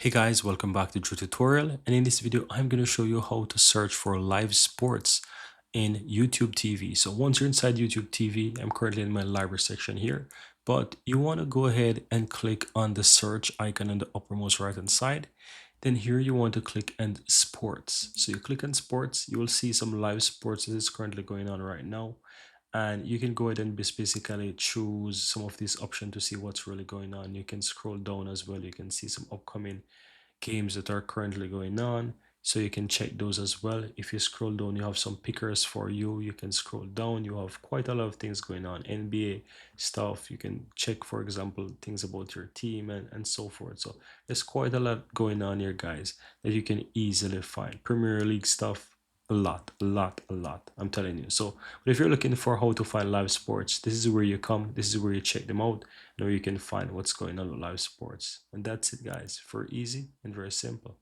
Hey guys, welcome back to Drew Tutorial, and in this video I'm going to show you how to search for live sports in YouTube TV. So once you're inside YouTube TV, I'm currently in my library section here, but you want to go ahead and click on the search icon on the uppermost right hand side. Then here you want to click on sports. So you click on sports, you will see some live sports that is currently going on right now, and you can go ahead and basically choose some of these options to see what's really going on. You can scroll down as well, you can see some upcoming games that are currently going on, so you can check those as well. If you scroll down, you have some pickers for you. You can scroll down, you have quite a lot of things going on, NBA stuff. You can check, for example, things about your team and so forth. So there's quite a lot going on here, guys, that you can easily find. Premier League stuff, a lot, I'm telling you. So but if you're looking for how to find live sports, this is where you come, this is where you check them out, and where you can find what's going on with live sports. And that's it, guys, for easy and very simple.